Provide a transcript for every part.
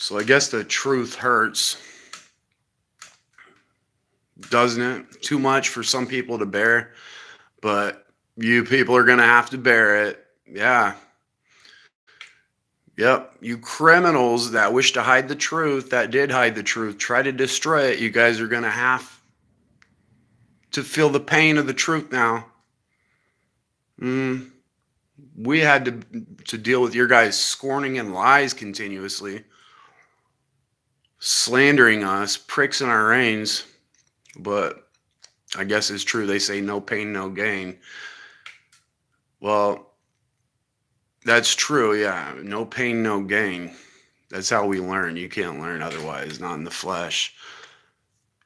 So I guess the truth hurts, doesn't it? Too much for some people to bear, but you people are going to have to bear it. Yeah. Yep. You criminals that wish to hide the truth, that did hide the truth, try to destroy it. You guys are going to have to feel the pain of the truth now. We had to deal with your guys scorning and lies continuously, slandering us, pricks in our reins. But I guess it's true. They say no pain, no gain. Well, that's true. Yeah. No pain, no gain. That's how we learn. You can't learn otherwise, not in the flesh.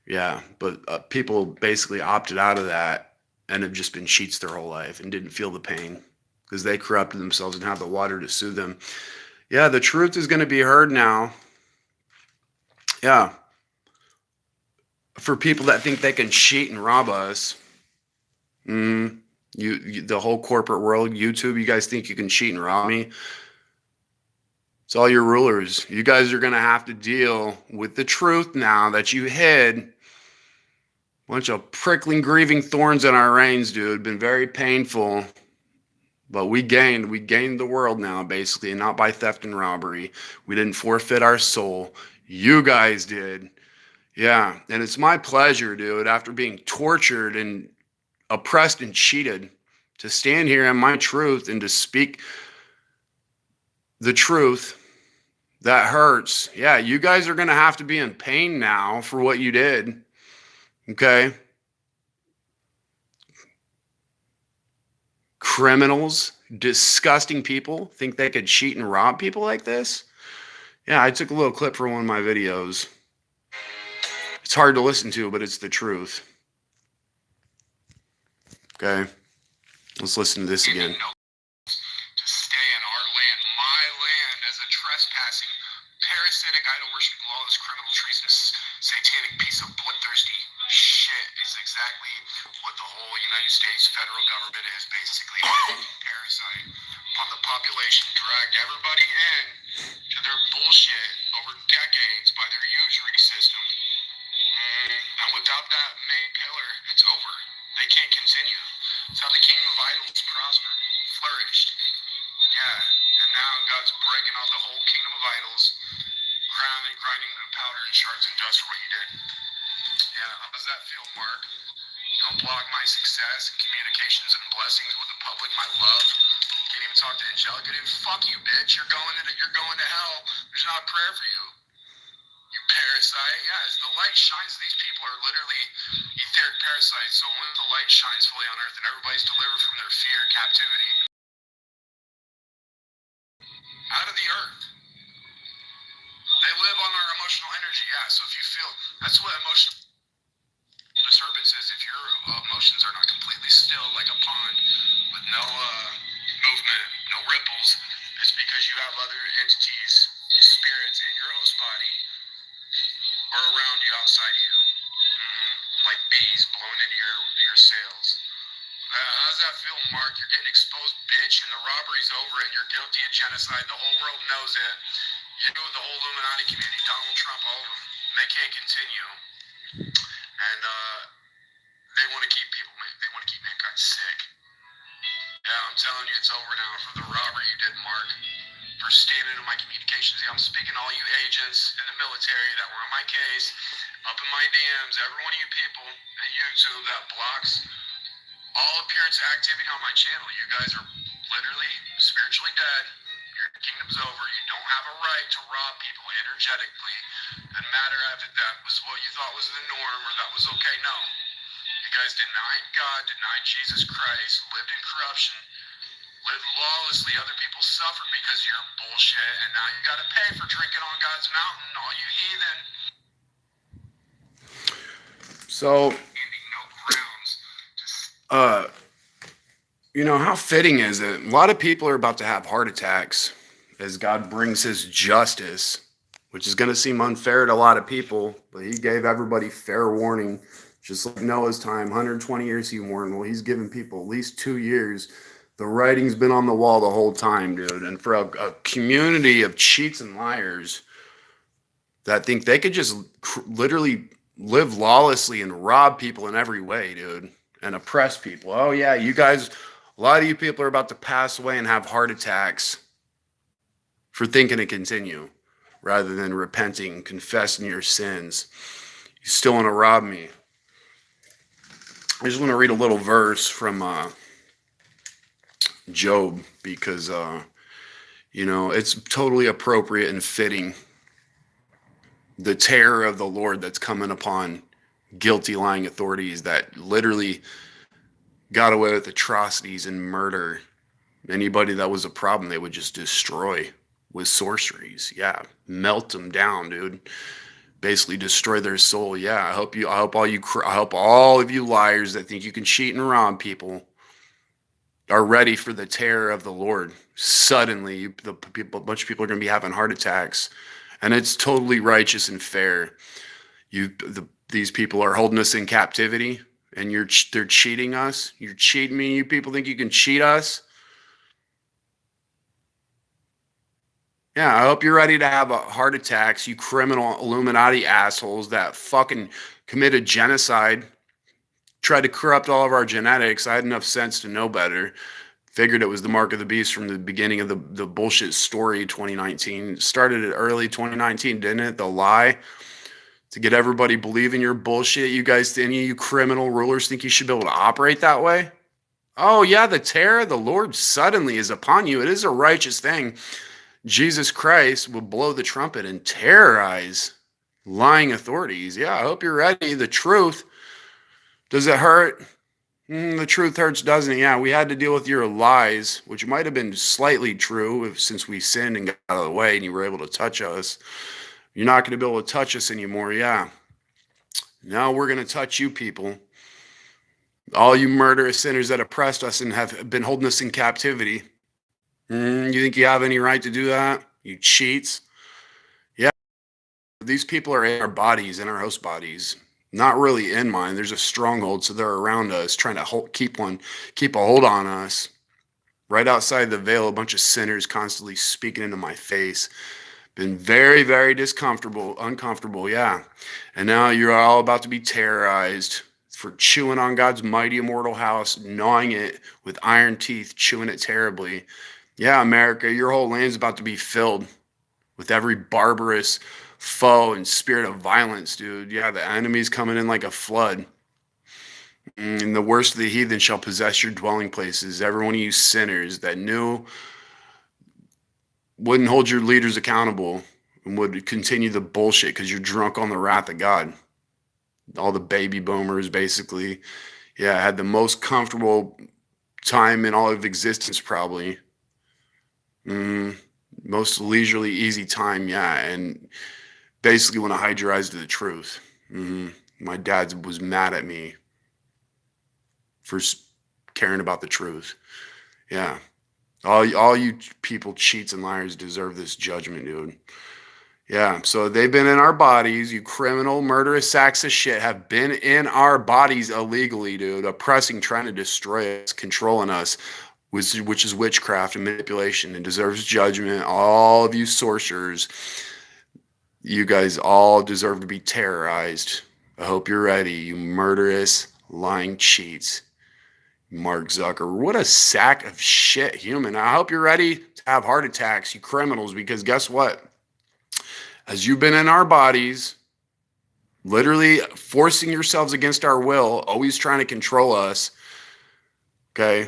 Yeah. But people basically opted out of that and have just been cheats their whole life and didn't feel the pain because they corrupted themselves and have the water to soothe them. Yeah. The truth is going to be heard now. Yeah. For people that think they can cheat and rob us. The whole corporate world, YouTube, you guys think you can cheat and rob me? It's all your rulers. You guys are going to have to deal with the truth now that you hid. Bunch of prickling, grieving thorns in our reins, dude. Been very painful. But we gained the world now, basically, and not by theft and robbery. We didn't forfeit our soul. You guys did. Yeah, and it's my pleasure, dude, after being tortured and oppressed and cheated, to stand here in my truth and to speak the truth. That hurts. Yeah, you guys are going to have to be in pain now for what you did. Okay? Criminals, disgusting people think they could cheat and rob people like this. Yeah, I took a little clip from one of my videos. It's hard to listen to, but it's the truth. Okay? Let's listen to this again. To stay in our land, my land, as a trespassing, parasitic, idol-worshiping, lawless, criminal, treasonous, satanic piece of bloodthirsty shit is exactly what the whole United States federal government is, basically. Parasite on the population, dragged everybody in to their bullshit over decades by their usury system. And without that main pillar, it's over. They can't continue. It's how the kingdom of idols prospered, flourished. Yeah, and now God's breaking off the whole kingdom of idols, grinding the powder and shards and dust for what you did. Yeah, how does that feel, Mark? You don't block my success and communications and blessings with the public, my love. Can't even talk to angelic. Fuck you, bitch. You're going to hell. There's not a prayer for you. You parasite. Yeah, as the light shines, these people are literally etheric parasites. So when the light shines fully on earth and everybody's delivered from their fear, captivity, out of the earth. They live on our emotional energy. Yeah, so if you feel, that's what emotional disturbance is. If your emotions are not completely still, like a pond with no movement, no ripples, it's because you have other entities, spirits in your host body or around you, outside you, like bees blowing into your sails. How does that feel, Mark? You're getting exposed, bitch, and the robbery's over, and you're guilty of genocide. The whole world knows it. You, the whole Illuminati community, Donald Trump, all of them. They can't continue. And they want to keep mankind sick. Yeah, I'm telling you, it's over now for the robbery you did, Mark. For standing in my communications. Yeah, I'm speaking to all you agents in the military that were on my case, up in my DMs, every one of you people at YouTube that blocks all appearance activity on my channel. You guys are literally spiritually dead. Your kingdom's over. You don't have a right to rob people energetically. Doesn't matter if that was what you thought was the norm or that was okay. No. You guys denied God, denied Jesus Christ, lived in corruption, lived lawlessly. Other people suffered because of your bullshit, and now you got to pay for drinking on God's mountain, all you heathen. So, how fitting is it? A lot of people are about to have heart attacks as God brings his justice, which is going to seem unfair to a lot of people, but he gave everybody fair warning. Just like Noah's time, 120 years he warned. Well, he's given people at least 2 years. The writing's been on the wall the whole time, dude. And for a community of cheats and liars that think they could just literally live lawlessly and rob people in every way, dude, and oppress people. Oh, yeah, you guys, a lot of you people are about to pass away and have heart attacks for thinking to continue rather than repenting, confessing your sins. You still want to rob me. I just want to read a little verse from Job because, it's totally appropriate and fitting. The terror of the Lord that's coming upon guilty, lying authorities that literally got away with atrocities and murder. Anybody that was a problem, they would just destroy with sorceries. Yeah, melt them down, dude. Basically, destroy their soul. Yeah, I hope all of you liars that think you can cheat and rob people are ready for the terror of the Lord. Suddenly, a bunch of people are going to be having heart attacks, and it's totally righteous and fair. These people are holding us in captivity, and they're cheating us. You're cheating me. You people think you can cheat us? Yeah, I hope you're ready to have a heart attacks, you criminal Illuminati assholes that fucking committed genocide, tried to corrupt all of our genetics. I had enough sense to know better. Figured it was the mark of the beast from the beginning of the bullshit story. 2019 started it early 2019, didn't it? The lie to get everybody believing your bullshit. You guys, any of you criminal rulers think you should be able to operate that way? Oh yeah, the terror of the Lord suddenly is upon you. It is a righteous thing. Jesus Christ will blow the trumpet and terrorize lying authorities. Yeah, I hope you're ready. The truth, does it hurt? The truth hurts, doesn't it? Yeah, we had to deal with your lies, which might have been slightly true since we sinned and got out of the way and you were able to touch us. You're not going to be able to touch us anymore. Yeah. Now we're going to touch you people. All you murderous sinners that oppressed us and have been holding us in captivity. You think you have any right to do that? You cheats. Yeah. These people are in our bodies, in our host bodies. Not really in mine. There's a stronghold, so they're around us, trying to keep a hold on us. Right outside the veil, a bunch of sinners constantly speaking into my face. Been very, very uncomfortable, yeah. And now you're all about to be terrorized for chewing on God's mighty immortal house, gnawing it with iron teeth, chewing it terribly. Yeah, America, your whole land's about to be filled with every barbarous foe and spirit of violence, dude. Yeah, the enemy's coming in like a flood. And the worst of the heathen shall possess your dwelling places. Every one of you sinners that wouldn't hold your leaders accountable and would continue the bullshit because you're drunk on the wrath of God. All the baby boomers, basically. Yeah, had the most comfortable time in all of existence, probably. Most leisurely, easy time, yeah. And basically want to hide your eyes to the truth. My dad was mad at me for caring about the truth. Yeah. All you people, cheats and liars, deserve this judgment, dude. Yeah, so they've been in our bodies. You criminal, murderous sacks of shit have been in our bodies illegally, dude. Oppressing, trying to destroy us, controlling us, which is witchcraft and manipulation, and deserves judgment. All of you sorcerers, you guys all deserve to be terrorized. I hope you're ready, you murderous, lying cheats. Mark Zucker, what a sack of shit human. I hope you're ready to have heart attacks, you criminals, because guess what? As you've been in our bodies, literally forcing yourselves against our will, always trying to control us. Okay.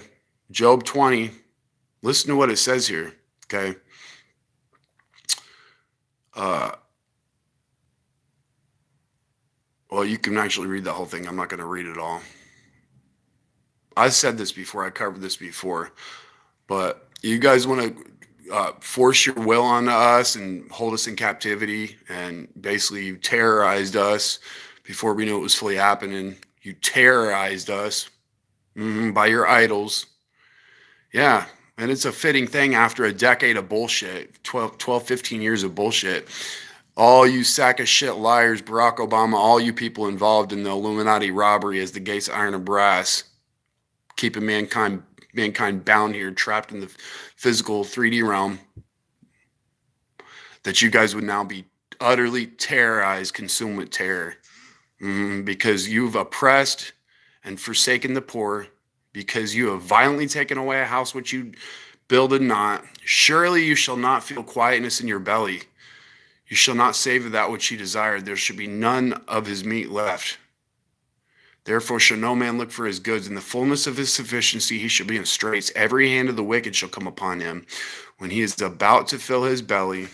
Job 20. Listen to what it says here. Okay. Well, you can actually read the whole thing. I'm not going to read it all. I said this before. I covered this before. But you guys want to force your will on us and hold us in captivity, and basically you terrorized us before we knew it was fully happening. You terrorized us by your idols. Yeah, and it's a fitting thing after a decade of bullshit, 15 years of bullshit. All you sack of shit liars, Barack Obama, all you people involved in the Illuminati robbery as the gates of iron and brass, keeping mankind bound here, trapped in the physical 3D realm, that you guys would now be utterly terrorized, consumed with terror. Because you've oppressed and forsaken the poor, because you have violently taken away a house which you builded not. Surely you shall not feel quietness in your belly. You shall not savor that which he desired. There should be none of his meat left. Therefore shall no man look for his goods. In the fullness of his sufficiency he shall be in straits. Every hand of the wicked shall come upon him. When he is about to fill his belly,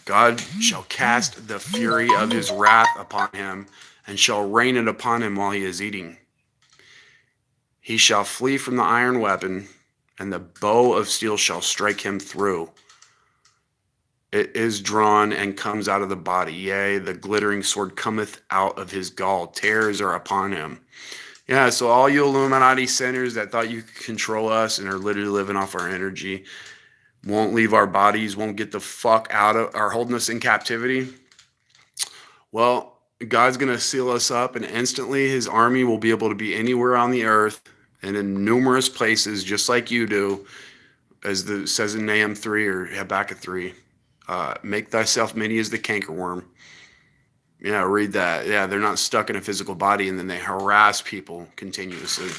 God shall cast the fury of his wrath upon him, and shall rain it upon him while he is eating. He shall flee from the iron weapon, and the bow of steel shall strike him through. It is drawn and comes out of the body. Yea, the glittering sword cometh out of his gall. Terrors are upon him. Yeah, so all you Illuminati sinners that thought you could control us and are literally living off our energy, won't leave our bodies, won't get the fuck out of, are holding us in captivity. Well, God's going to seal us up, and instantly his army will be able to be anywhere on the earth and in numerous places, just like you do, as it says in Nahum 3 or Habakkuk 3. Make thyself many as the cankerworm. Yeah, read that. Yeah, they're not stuck in a physical body, and then they harass people continuously.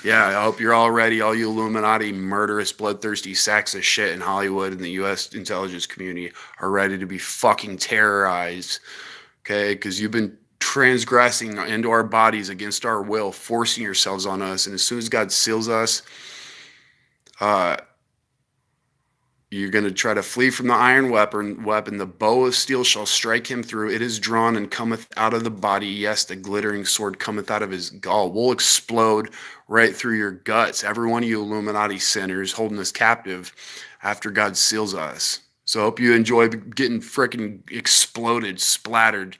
Yeah, I hope you're all ready, all you Illuminati, murderous, bloodthirsty sacks of shit in Hollywood and the U.S. intelligence community are ready to be fucking terrorized, okay? Because you've been transgressing into our bodies against our will, forcing yourselves on us, and as soon as God seals us, you're going to try to flee from the iron weapon. The bow of steel shall strike him through. It is drawn and cometh out of the body. Yes, the glittering sword cometh out of his gall. We'll explode right through your guts. Every one of you Illuminati sinners holding us captive after God seals us. So I hope you enjoy getting freaking exploded, splattered.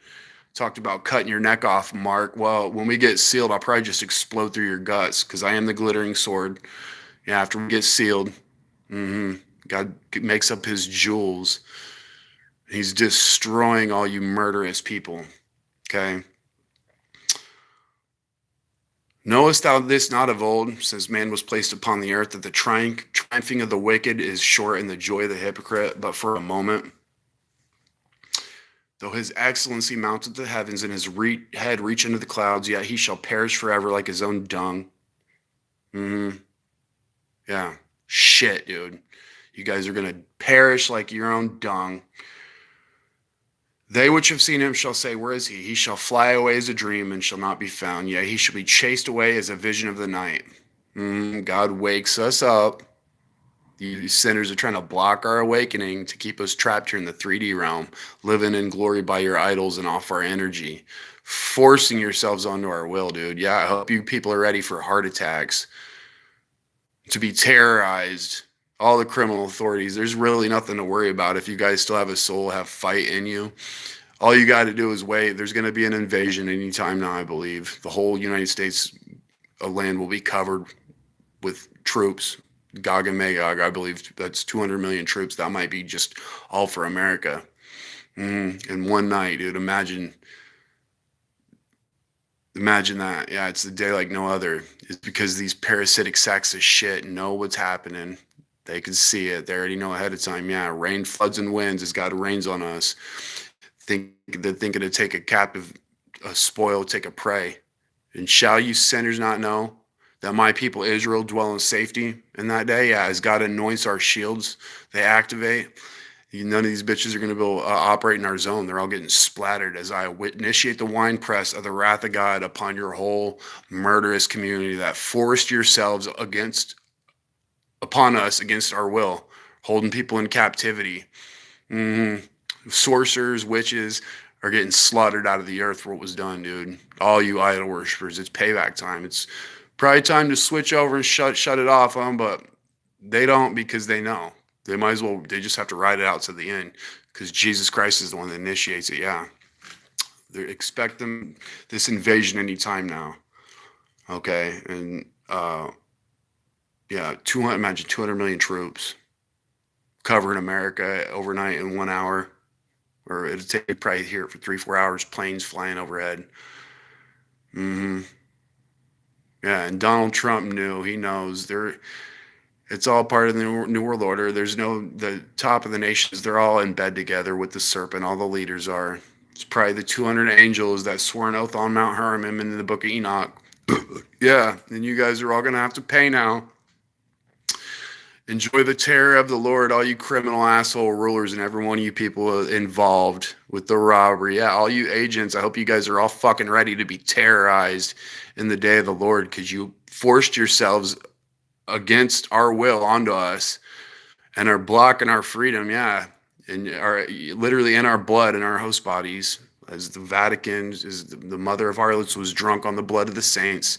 Talked about cutting your neck off, Mark. Well, when we get sealed, I'll probably just explode through your guts because I am the glittering sword. Yeah, after we get sealed. God makes up his jewels. He's destroying all you murderous people. Okay. Knowest thou this not of old, since man was placed upon the earth, that the triumphing of the wicked is short and the joy of the hypocrite but for a moment? Though his excellency mounted to the heavens and his head reach into the clouds, yet he shall perish forever like his own dung. Yeah. Shit, dude. You guys are going to perish like your own dung. They which have seen him shall say, where is he? He shall fly away as a dream and shall not be found. Yea, he shall be chased away as a vision of the night. God wakes us up. These sinners are trying to block our awakening to keep us trapped here in the 3D realm, living in glory by your idols and off our energy, forcing yourselves onto our will, dude. Yeah, I hope you people are ready for heart attacks, to be terrorized. All the criminal authorities, there's really nothing to worry about if you guys still have a soul, have fight in you. All you got to do is wait. There's going to be an invasion anytime now, I believe. The whole United States land will be covered with troops, Gog and Magog. I believe that's 200 million troops. That might be just all for America. In one night, dude. Imagine that. Yeah, it's a day like no other. It's because these parasitic sacks of shit know what's happening. They can see it. They already know ahead of time. Yeah, rain, floods, and winds as God rains on us. They're thinking to take a captive, a spoil, take a prey. And shall you sinners not know that my people Israel dwell in safety in that day? Yeah, as God anoints our shields, they activate. None of these bitches are going to be able to operate in our zone. They're all getting splattered as I initiate the wine press of the wrath of God upon your whole murderous community that forced yourselves upon us against our will, holding people in captivity. Sorcerers, witches are getting slaughtered out of the earth for what was done, dude. All you idol worshippers, it's payback time. It's probably time to switch over and shut it off on, but they don't, because they know. They might as well, they just have to ride it out to the end, because Jesus Christ is the one that initiates it. Yeah. They expect this invasion anytime now. Okay. And, yeah, imagine 200 million troops covering America overnight in 1 hour, or it'll take probably here for 3-4 hours, planes flying overhead. Yeah, and Donald Trump knew, he knows It's all part of the New World Order. There's the top of the nations, they're all in bed together with the serpent. All the leaders are. It's probably the 200 angels that swore an oath on Mount Hermon in the book of Enoch. Yeah, and you guys are all going to have to pay now. Enjoy the terror of the Lord, all you criminal asshole rulers and every one of you people involved with the robbery. Yeah, all you agents, I hope you guys are all fucking ready to be terrorized in the day of the Lord because you forced yourselves against our will onto us and are blocking our freedom. Yeah, and are literally in our blood, in our host bodies, as the Vatican, as the mother of harlots was drunk on the blood of the saints.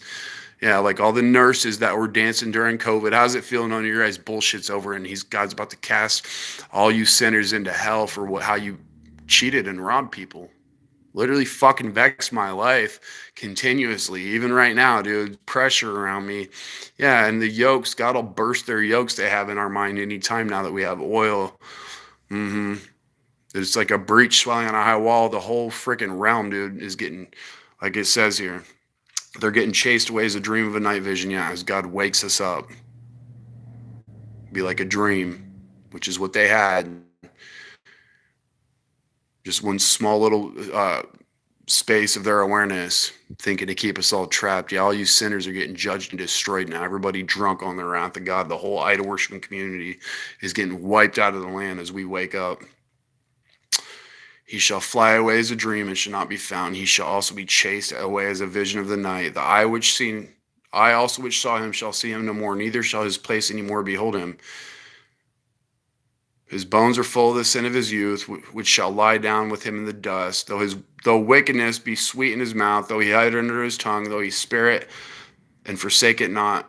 Yeah, like all the nurses that were dancing during COVID. How's it feeling on your guys? Bullshit's over, and God's about to cast all you sinners into hell for how you cheated and robbed people. Literally fucking vex my life continuously, even right now, dude. Pressure around me. Yeah, and the yokes, God will burst their yokes they have in our mind anytime now that we have oil. It's like a breach swelling on a high wall. The whole freaking realm, dude, is getting, like it says here, they're getting chased away as a dream of a night vision. Yeah, as God wakes us up. Be like a dream, which is what they had. Just one small little space of their awareness, thinking to keep us all trapped. Yeah, all you sinners are getting judged and destroyed now. Everybody drunk on the wrath of God. The whole idol worshiping community is getting wiped out of the land as we wake up. He shall fly away as a dream and shall not be found. He shall also be chased away as a vision of the night. The eye also which saw him shall see him no more, neither shall his place any more behold him. His bones are full of the sin of his youth, which shall lie down with him in the dust. Though wickedness be sweet in his mouth, though he hide it under his tongue, though he spare it and forsake it not,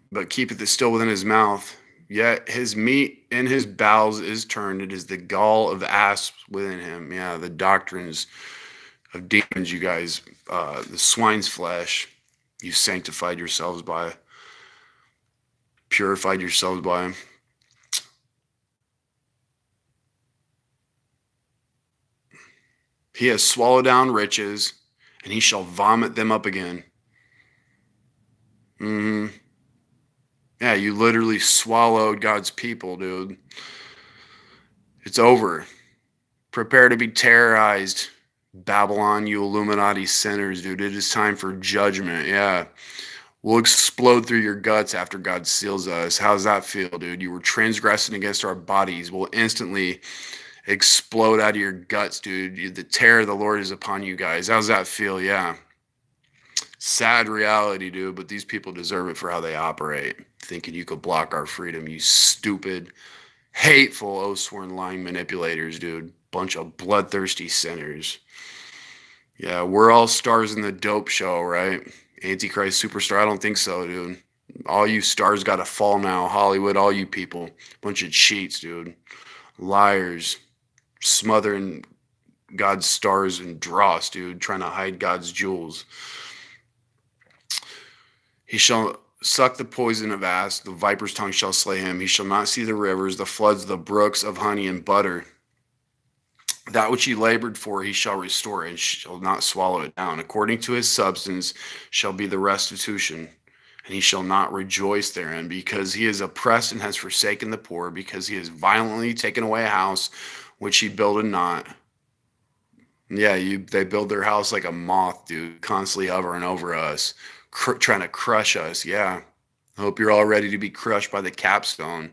but keepeth it still within his mouth, yet his meat in his bowels is turned. It is the gall of asps within him. Yeah, the doctrines of demons, you guys, the swine's flesh, you sanctified yourselves by, purified yourselves by. He has swallowed down riches, and he shall vomit them up again. Yeah, you literally swallowed God's people, dude. It's over. Prepare to be terrorized, Babylon, you Illuminati sinners, dude. It is time for judgment. Yeah. We'll explode through your guts after God seals us. How's that feel, dude? You were transgressing against our bodies. We'll instantly explode out of your guts, dude. The terror of the Lord is upon you guys. How's that feel? Yeah. Sad reality, dude, but these people deserve it for how they operate. Thinking you could block our freedom, you stupid, hateful, oath-sworn lying manipulators, dude. Bunch of bloodthirsty sinners. Yeah, we're all stars in the dope show, right? Antichrist superstar? I don't think so, dude. All you stars got to fall now. Hollywood, all you people. Bunch of cheats, dude. Liars. Smothering God's stars and dross, dude. Trying to hide God's jewels. He shall suck the poison of asps. The viper's tongue shall slay him. He shall not see the rivers, the floods, the brooks of honey and butter. That which he labored for, he shall restore, and shall not swallow it down. According to his substance shall be the restitution, and he shall not rejoice therein, because he is oppressed and has forsaken the poor, because he has violently taken away a house which he builded not. Yeah, they build their house like a moth, dude, constantly hovering over us, trying to crush us. Yeah, I hope you're all ready to be crushed by the capstone,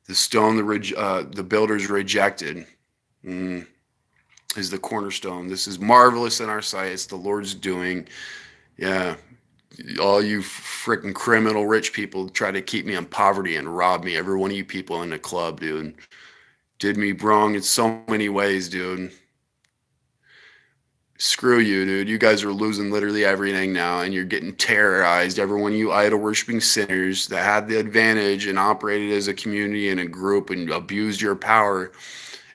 the stone the builders rejected. Is the cornerstone. This is marvelous in our sight. It's the Lord's doing. Yeah, all you freaking criminal rich people try to keep me in poverty and rob me. Every one of you people in the club, dude, did me wrong in so many ways, dude. Screw you, dude. You guys are losing literally everything now, and you're getting terrorized. Every one of you idol worshiping sinners that had the advantage and operated as a community and a group and abused your power,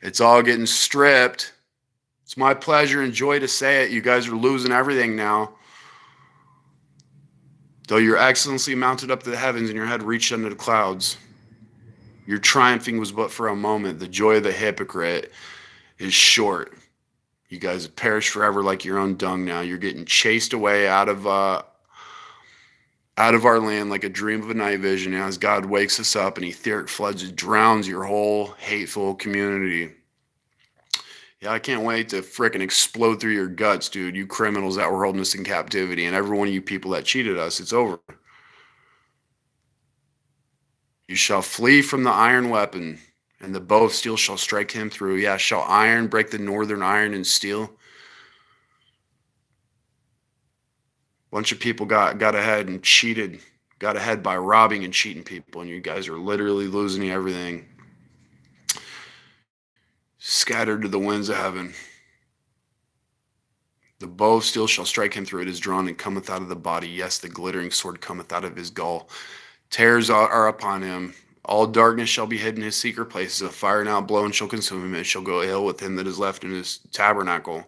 it's all getting stripped. It's my pleasure and joy to say it. You guys are losing everything now. Though your excellency mounted up to the heavens and your head reached unto the clouds, your triumphing was but for a moment. The joy of the hypocrite is short. You guys have perished forever like your own dung now. You're getting chased away out of out of our land like a dream of a night vision, as God wakes us up and etheric floods drowns your whole hateful community. Yeah, I can't wait to frickin' explode through your guts, dude. You criminals that were holding us in captivity, and every one of you people that cheated us, it's over. You shall flee from the iron weapon, and the bow of steel shall strike him through. Yeah, shall iron break the northern iron and steel? Bunch of people got ahead and cheated, got ahead by robbing and cheating people, and you guys are literally losing everything. Scattered to the winds of heaven. The bow of steel shall strike him through. It is drawn and cometh out of the body. Yes, the glittering sword cometh out of his gall. Tears are upon him. All darkness shall be hidden in his secret places. A fire now blown shall consume him. It shall go ill with him that is left in his tabernacle.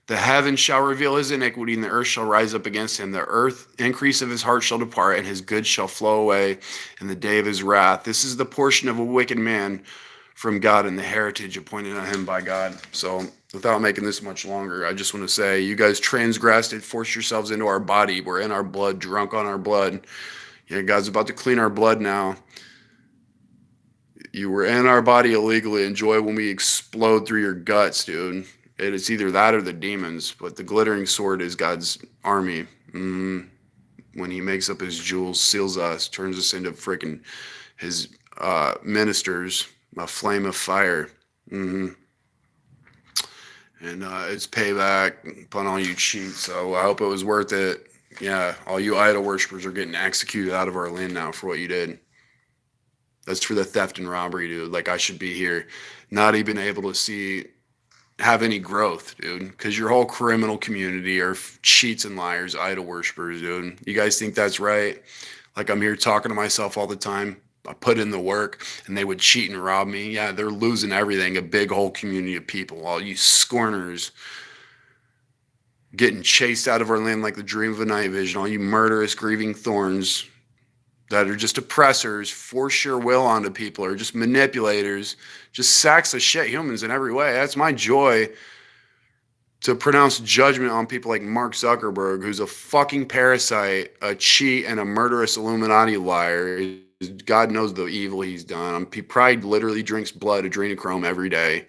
The heavens shall reveal his iniquity, and the earth shall rise up against him. The earth increase of his heart shall depart, and his goods shall flow away in the day of his wrath. This is the portion of a wicked man from God, and the heritage appointed on him by God. So without making this much longer, I just want to say, you guys transgressed and forced yourselves into our body. We're in our blood, drunk on our blood. Yeah, God's about to clean our blood now. You were in our body illegally. Enjoy when we explode through your guts, dude. It's either that or the demons, but the glittering sword is God's army. When he makes up his jewels, seals us, turns us into freaking his ministers, a flame of fire. And it's payback upon all you cheats. So I hope it was worth it. Yeah, all you idol worshippers are getting executed out of our land now for what you did. That's for the theft and robbery, dude. Like, I should be here, not even able to have any growth, dude, because your whole criminal community are cheats and liars, idol worshippers, dude. You guys think that's right? Like, I'm here talking to myself all the time. I put in the work, and they would cheat and rob me. Yeah, they're losing everything. A big whole community of people, all you scorners, getting chased out of our land like the dream of a night vision. All you murderous, grieving thorns that are just oppressors, force your will onto people, or just manipulators, just sacks of shit humans in every way. That's my joy, to pronounce judgment on people like Mark Zuckerberg, who's a fucking parasite, a cheat, and a murderous illuminati liar. God knows the evil he's done. He probably literally drinks blood, adrenochrome every day.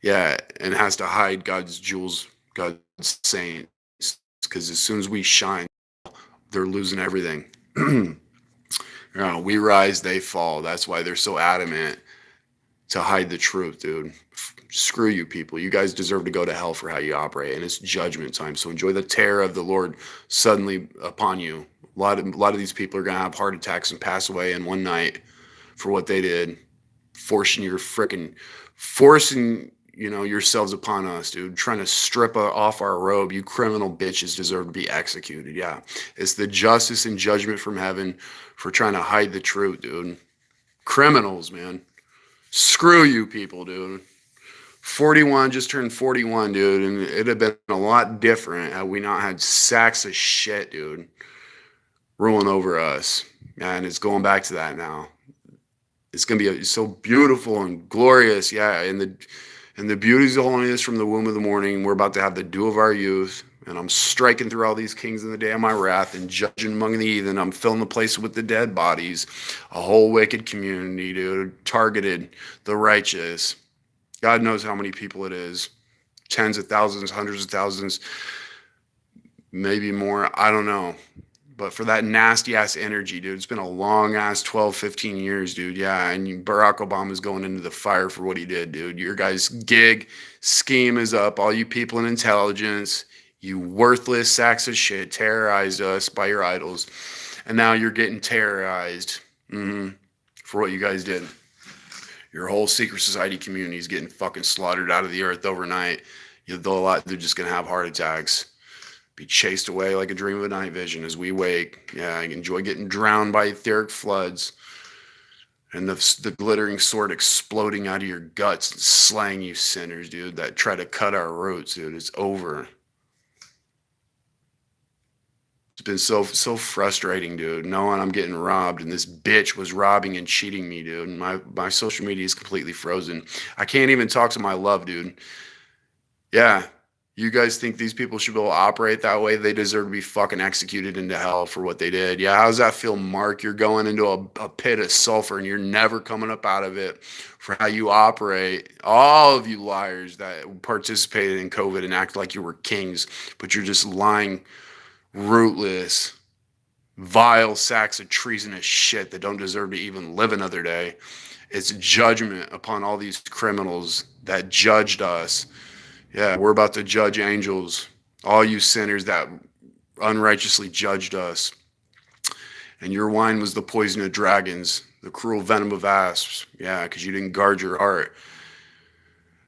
Yeah, and has to hide God's jewels, God's saints, because as soon as we shine, they're losing everything. We rise, they fall. That's why they're so adamant to hide the truth, dude. Screw you people. You guys deserve to go to hell for how you operate, and it's judgment time. So enjoy the terror of the Lord suddenly upon you. A lot of these people are gonna have heart attacks and pass away in one night for what they did, forcing yourselves upon us, dude. Trying to strip off our robe. You criminal bitches deserve to be executed. Yeah, it's the justice and judgment from heaven for trying to hide the truth, dude. Criminals, man. Screw you people, dude. 41, just turned 41, dude, and it'd have been a lot different had we not had sacks of shit, dude, ruling over us. And it's going back to that now. It's gonna be so beautiful and glorious, yeah. And the beauties of holiness from the womb of the morning. We're about to have the dew of our youth, and I'm striking through all these kings in the day of my wrath and judging among the heathen. I'm filling the place with the dead bodies, a whole wicked community, dude, targeted the righteous. God knows how many people it is. Tens of thousands, hundreds of thousands, maybe more. I don't know. But for that nasty ass energy, dude, it's been a long ass 12, 15 years, dude. Yeah. And Barack Obama's going into the fire for what he did, dude. Your guys' gig scheme is up. All you people in intelligence, you worthless sacks of shit, terrorized us by your idols. And now you're getting terrorized for what you guys did. Your whole secret society community is getting fucking slaughtered out of the earth overnight. They're just going to have heart attacks. Be chased away like a dream of a night vision as we wake. Yeah, I enjoy getting drowned by etheric floods. And the glittering sword exploding out of your guts and slaying you sinners, dude, that try to cut our roots, dude. It's over. It's been so frustrating, dude, knowing I'm getting robbed, and this bitch was robbing and cheating me, dude. And my social media is completely frozen. I can't even talk to my love, dude. Yeah, You guys think these people should be able to operate that way? They deserve to be fucking executed into hell for what they did. Yeah, how does that feel, Mark? You're going into a pit of sulfur and you're never coming up out of it for how you operate. All of you liars that participated in COVID and act like you were kings, but you're just lying, rootless, vile sacks of treasonous shit that don't deserve to even live another day. It's judgment upon all these criminals that judged us. Yeah, we're about to judge angels, all you sinners that unrighteously judged us. And your wine was the poison of dragons, the cruel venom of asps. Yeah, because you didn't guard your heart.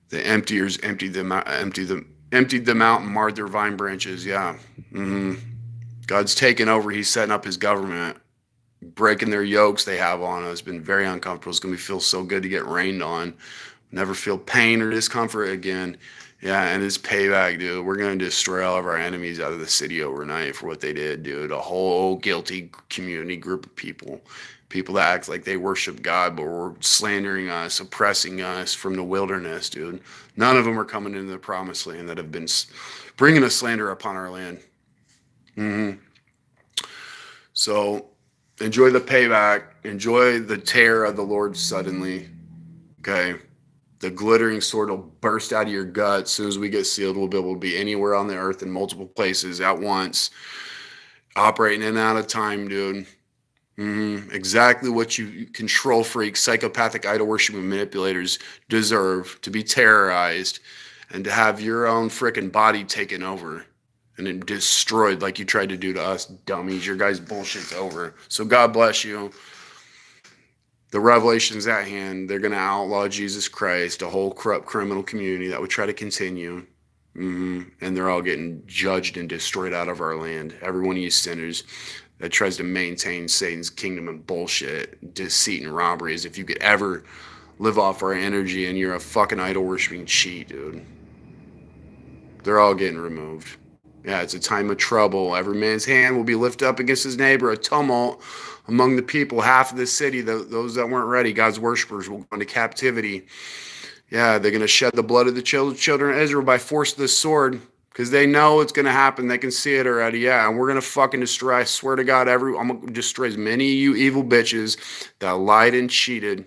The emptiers emptied them out and marred their vine branches. Yeah. God's taken over. He's setting up his government, breaking their yokes they have on us. It's been very uncomfortable. It's going to feel so good to get rained on. Never feel pain or discomfort again. Yeah, and it's payback, dude. We're going to destroy all of our enemies out of the city overnight for what they did, dude. A whole guilty community group of people. People that act like they worship God, but were slandering us, oppressing us from the wilderness, dude. None of them are coming into the promised land that have been bringing a slander upon our land. So enjoy the payback. Enjoy the terror of the Lord suddenly. Okay. The glittering sword will burst out of your gut as soon as we get sealed. We'll be able to be anywhere on the earth in multiple places at once, operating in and out of time, dude. Exactly what you control freaks, psychopathic idol worshiping manipulators deserve: to be terrorized and to have your own freaking body taken over and then destroyed like you tried to do to us dummies. Your guys' bullshit's over. So God bless you. The revelation's at hand. They're going to outlaw Jesus Christ, a whole corrupt criminal community that would try to continue. And they're all getting judged and destroyed out of our land. Every one of you sinners that tries to maintain Satan's kingdom and bullshit, deceit and robbery, as if you could ever live off our energy, and you're a fucking idol worshiping cheat, dude. They're all getting removed. Yeah, it's a time of trouble. Every man's hand will be lifted up against his neighbor, a tumult among the people. Half of the city, those that weren't ready, God's worshipers, will go into captivity. Yeah, they're going to shed the blood of the children of Israel by force of the sword, because they know it's going to happen. They can see it already. Yeah, and we're going to fucking destroy, I swear to God, I'm going to destroy as many of you evil bitches that lied and cheated,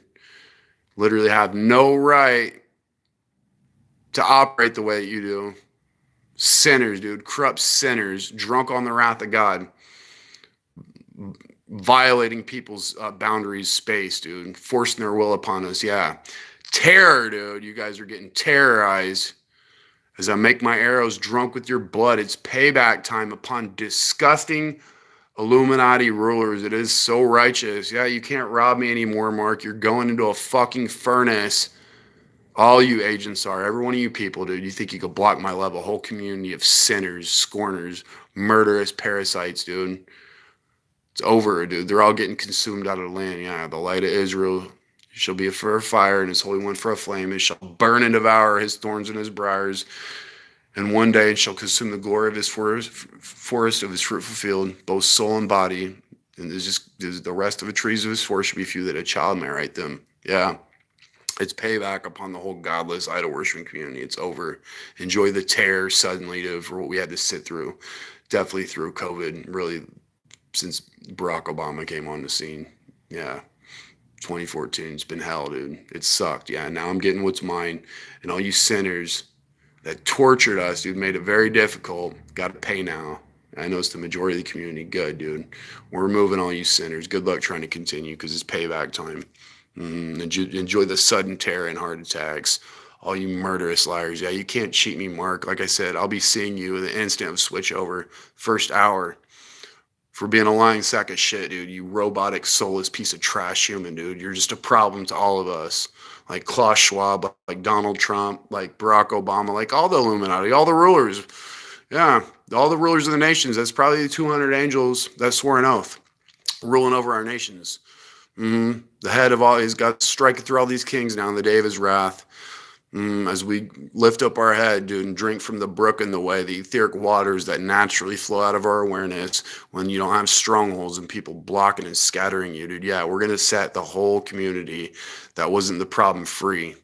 literally have no right to operate the way that you do. Sinners, dude, corrupt sinners, drunk on the wrath of God, violating people's boundaries, space, dude, forcing their will upon us. Yeah, terror, dude. You guys are getting terrorized as I make my arrows drunk with your blood. It's payback time upon disgusting illuminati rulers. It is so righteous. Yeah, you can't rob me anymore, Mark. You're going into a fucking furnace. All you agents are, every one of you people, dude. You think you could block my love? A whole community of sinners, scorners, murderous parasites, dude. It's over, dude. They're all getting consumed out of the land. Yeah, the light of Israel shall be for a fire, and his Holy One for a flame. It shall burn and devour his thorns and his briars. And one day it shall consume the glory of his forest of his fruitful field, both soul and body. And there's the rest of the trees of his forest shall be few, that a child may write them. Yeah. It's payback upon the whole godless idol worshiping community. It's over. Enjoy the terror suddenly for what we had to sit through. Definitely through COVID, really, since Barack Obama came on the scene. Yeah. 2014, it's been hell, dude. It sucked. Yeah, now I'm getting what's mine. And all you sinners that tortured us, dude, made it very difficult, got to pay now. I know it's the majority of the community. Good, dude. We're removing all you sinners. Good luck trying to continue, because it's payback time. Enjoy the sudden terror and heart attacks. All you murderous liars. Yeah, you can't cheat me, Mark. Like I said, I'll be seeing you the instant of switch over. First hour. For being a lying sack of shit, dude. You robotic, soulless piece of trash human, dude. You're just a problem to all of us. Like Klaus Schwab, like Donald Trump, like Barack Obama, like all the Illuminati, all the rulers. Yeah, all the rulers of the nations. That's probably the 200 angels that swore an oath, ruling over our nations. The head of all, he's got striking through all these kings now in the day of his wrath. As we lift up our head, dude, and drink from the brook in the way, the etheric waters that naturally flow out of our awareness when you don't have strongholds and people blocking and scattering you, dude. Yeah, we're going to set the whole community that wasn't the problem free.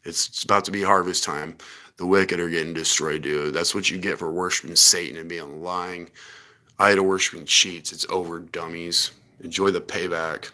It's about to be harvest time. The wicked are getting destroyed, dude. That's what you get for worshiping Satan and being lying, idol worshiping cheats. It's over, dummies. Enjoy the payback.